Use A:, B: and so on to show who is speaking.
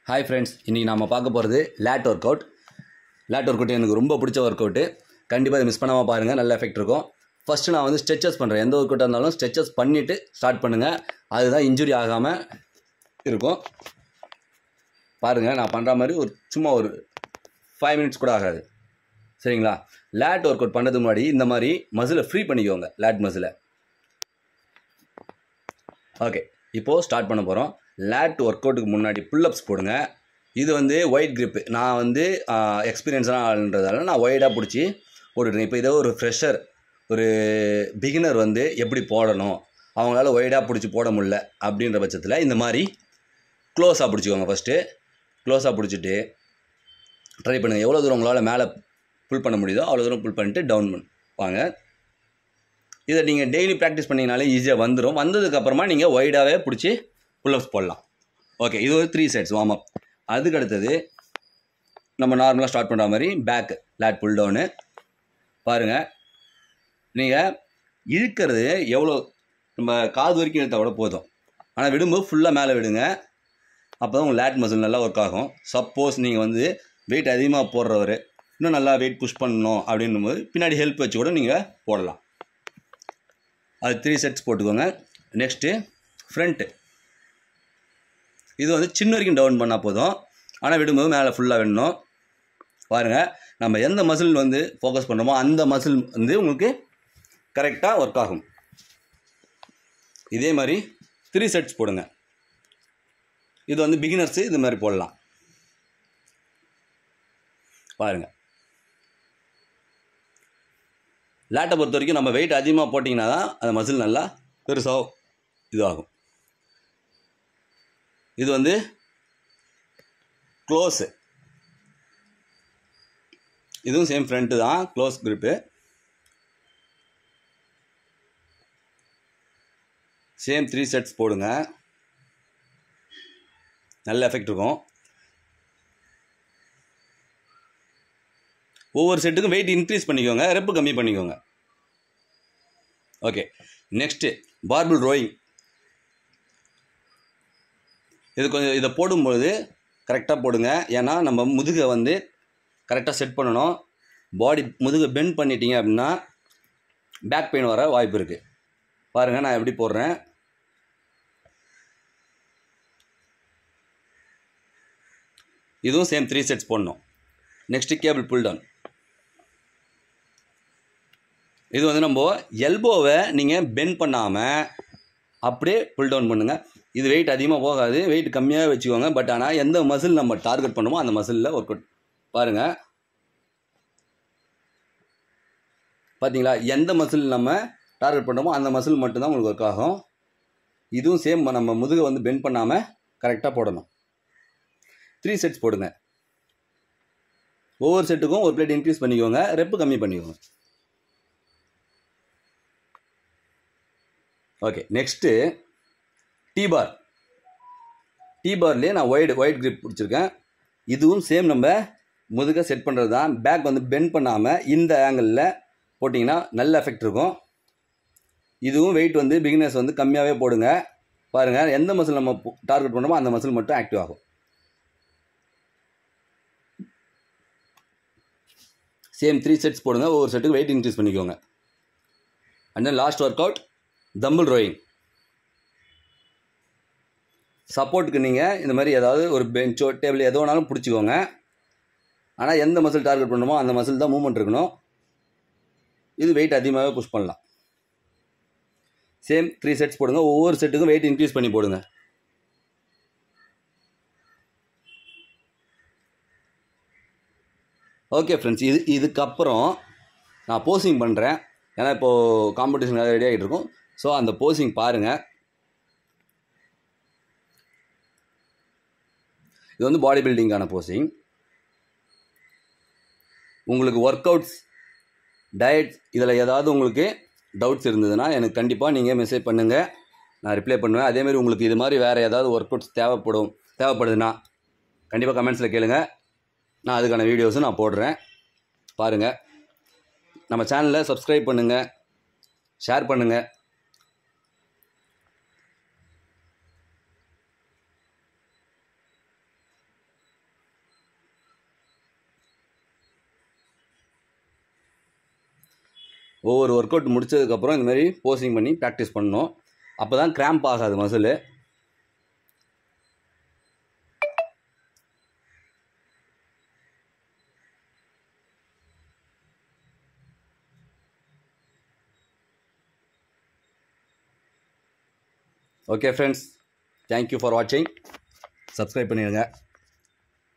A: Hi friends, இன்றைக்கி நம்ம பார்க்க போகிறது late work out. Late work out எனக்கு ரொம்ப பிடிச்ச ஒர்க் அவுட்டு. கண்டிப்பாக இதை மிஸ் பண்ணாமல் பாருங்கள், நல்ல எஃபெக்ட் இருக்கும். ஃபஸ்ட்டு நான் வந்து ஸ்ட்ரெச்சஸ் பண்ணுறேன். எந்த ஒர்க் அவுட்டாக இருந்தாலும் ஸ்ட்ரெச்சஸ் பண்ணிவிட்டு ஸ்டார்ட் பண்ணுங்கள். அதுதான் இன்ஜுரி ஆகாமல் இருக்கும். பாருங்கள், நான் பண்ணுற மாதிரி சும்மா ஒரு 5 மினிட்ஸ் கூட ஆகாது. சரிங்களா? லேட் ஒர்க் அவுட் பண்ணுறதுக்கு முன்னாடி இந்த மாதிரி மசிலை ஃப்ரீ பண்ணிக்கோங்க, லேட் மசிலை. ஓகே, இப்போது ஸ்டார்ட் பண்ண போகிறோம். லேட் ஒர்க் அவுட்டுக்கு முன்னாடி புல்லப்ஸ் போடுங்க. இது வந்து ஒயிட் கிரிப்பு. நான் வந்து எக்ஸ்பீரியன்ஸ்லாம் ஆளுன்றதால நான் ஒய்டாக பிடிச்சி போட்டுருக்கேன். இப்போ இதோ ஒரு ஃப்ரெஷர், ஒரு பிகினர் வந்து எப்படி போடணும், அவங்களால ஒய்டாக பிடிச்சி போட முடியல அப்படின்ற பட்சத்தில் இந்த மாதிரி க்ளோஸாக பிடிச்சிக்கோங்க. ஃபஸ்ட்டு க்ளோஸாக பிடிச்சிட்டு ட்ரை பண்ணுங்கள். எவ்வளோ தூரம் உங்களால் மேலே புல் பண்ண முடியுதோ அவ்வளோ தூரம் புல் பண்ணிட்டு டவுன் வாங்க. இதை நீங்கள் டெய்லி ப்ராக்டிஸ் பண்ணிங்கனாலே ஈஸியாக வந்துடும். வந்ததுக்கப்புறமா நீங்கள் ஒய்டாகவே பிடிச்சி புல்லப்ஸ் போடலாம். ஓகே, இது ஒரு 3 செட்ஸ் வார்ம் அப். அதுக்கு அடுத்தது நம்ம நார்மலாக ஸ்டார்ட் பண்ணுற மாதிரி பேக் லேட் புல் டவுனு. பாருங்கள், நீங்கள் இழுக்கிறது எவ்வளோ நம்ம காது வரைக்கும் இழுத்தா கூட போதும். ஆனால் விடும்போது ஃபுல்லாக மேலே விடுங்க. அப்போ தான் உங்கள் லேட் மசில் நல்லா ஒர்க் ஆகும். சப்போஸ் நீங்கள் வந்து வெயிட் அதிகமாக போடுறவர், இன்னும் நல்லா வெயிட் புஷ் பண்ணணும் அப்படின்னும் போது பின்னாடி ஹெல்ப் வச்சு கூட நீங்கள் போடலாம். அது 3 செட்ஸ் போட்டுக்கோங்க. Next front. இது வந்து சின்ன வரைக்கும் டவுன் பண்ணால் போதும், ஆனால் விடும்போது மேலே ஃபுல்லாக விடணும். பாருங்கள், நம்ம எந்த மசில் வந்து ஃபோக்கஸ் பண்ணுறோமோ அந்த மசில் வந்து உங்களுக்கு கரெக்டாக ஒர்க் ஆகும். இதே மாதிரி 3 செட்ஸ் போடுங்க. இது வந்து பிகினர்ஸு இது மாதிரி போடலாம். பாருங்கள், லேட்டை பொறுத்த வரைக்கும் நம்ம வெயிட் அதிகமாக போட்டிங்கன்னா தான் அந்த மசில் நல்லா பெருசாக இதுவாகும். இது வந்து க்ளோஸு. இதுவும் சேம் ஃப்ரண்ட்டு தான், க்ளோஸ் கிரிப்பு. சேம் 3 செட்ஸ் போடுங்க. நல்ல எஃபெக்ட் இருக்கும். ஒவ்வொரு செட்டுக்கும் வெயிட் இன்க்ரீஸ் பண்ணிக்கோங்க, ரெப்பு கம்மி பண்ணிக்கோங்க. Okay, next barbell rowing. இது கொஞ்சம் இதை போடும்பொழுது கரெக்டாக போடுங்க. ஏன்னா நம்ம முதுகை வந்து கரெக்டாக செட் பண்ணணும். பாடி முதுகை பெண்ட் பண்ணிட்டீங்க அப்படின்னா பேக் பெயின் வர வாய்ப்பு இருக்குது. பாருங்கள், நான் எப்படி போடுறேன். இதுவும் சேம் 3 செட்ஸ் போடணும். Next cable pull down. இது வந்து நம்ம எல்போவை நீங்கள் பெண்ட் பண்ணாமல் அப்படியே புல் டவுன் பண்ணுங்கள். இது வெயிட் அதிகமாக போகாது, வெயிட் கம்மியாக வச்சுக்கோங்க. பட் ஆனால் எந்த மசில் நம்ம டார்கெட் பண்ணுமோ அந்த மசிலில் ஒர்க் அவுட். பாருங்கள், பார்த்தீங்களா? எந்த மசில் நம்ம டார்கெட் பண்ணுறோமோ அந்த மசில் மட்டும்தான் உங்களுக்கு ஒர்க் ஆகும். இதுவும் சேம், நம்ம முதுகை வந்து பெண்ட் பண்ணாமல் கரெக்டாக போடணும். 3 செட்ஸ் போடுங்க. ஒவ்வொரு செட்டுக்கும் ஒரு பிளேட் இன்க்ரீஸ் பண்ணிக்கோங்க, ரெப்பு கம்மி பண்ணிக்கோங்க. Okay, next T-bar. டீபார்லேயே நான் ஒயிட் கிரிப் பிடிச்சிருக்கேன். இதுவும் சேம் நம்ம முதுகை செட் பண்ணுறது தான். பேக் வந்து பெண்ட் பண்ணாமல் இந்த ஆங்கிளில் போட்டிங்கன்னா நல்ல எஃபெக்ட் இருக்கும். இதுவும் வெயிட் வந்து பிகினர்ஸ் வந்து கம்மியாகவே போடுங்க. பாருங்கள், எந்த மசில் நம்ம டார்கெட் பண்ணுறோமோ அந்த மசில் மட்டும் ஆக்டிவ் ஆகும். சேம் 3 செட்ஸ் போடுங்க. ஒவ்வொரு செட்டுக்கு வெயிட் இன்க்ரீஸ் பண்ணிக்கோங்க. And then last work out tumble rowing. சப்போர்ட்டுக்கு நீங்கள் இந்த மாதிரி ஏதாவது ஒரு பெஞ்சோ டேபிள் எதோ வேணாலும் பிடிச்சிக்கோங்க. ஆனால் எந்த மசில் டார்கெட் பண்ணணுமோ அந்த மசில் தான் மூவ்மெண்ட் இருக்கணும். இது வெயிட் அதிகமாகவே புஷ் பண்ணலாம். சேம் 3 செட்ஸ் போடுங்க. ஒவ்வொரு செட்டுக்கும் வெயிட் இன்க்ரீஸ் பண்ணி போடுங்க. ஓகே ஃப்ரெண்ட்ஸ், இதுக்கப்புறம் நான் போசிங் பண்ணுறேன். ஏன்னா இப்போது காம்படிஷனுக்காக ரெடி ஆகிட்டு இருக்கும். ஸோ அந்த போசிங் பாருங்கள். இது வந்து பாடி பில்டிங்கான போசிங். உங்களுக்கு ஒர்க் அவுட்ஸ், டயட், இதில் ஏதாவது உங்களுக்கு டவுட்ஸ் இருந்ததுன்னா எனக்கு கண்டிப்பாக நீங்கள் மெசேஜ் பண்ணுங்கள், நான் ரிப்ளை பண்ணுவேன். அதேமாதிரி உங்களுக்கு இது மாதிரி வேறு ஏதாவது ஒர்க் அவுட்ஸ் தேவைப்படுதுன்னா கண்டிப்பாக கமெண்ட்ஸில் கேளுங்க. நான் அதுக்கான வீடியோஸும் நான் போடுறேன். பாருங்கள், நம்ம சேனலை சப்ஸ்கிரைப் பண்ணுங்கள், ஷேர் பண்ணுங்கள். ஒவ்வொரு ஒர்க் அவுட் முடிச்சதுக்கப்புறம் இந்த மாதிரி போஸ்டிங் பண்ணி ப்ராக்டிஸ் பண்ணணும். அப்போ தான் கிராம்ப் ஆகாது muscle. Okay friends, thank you for வாட்சிங். சப்ஸ்கிரைப் பண்ணிடுங்க.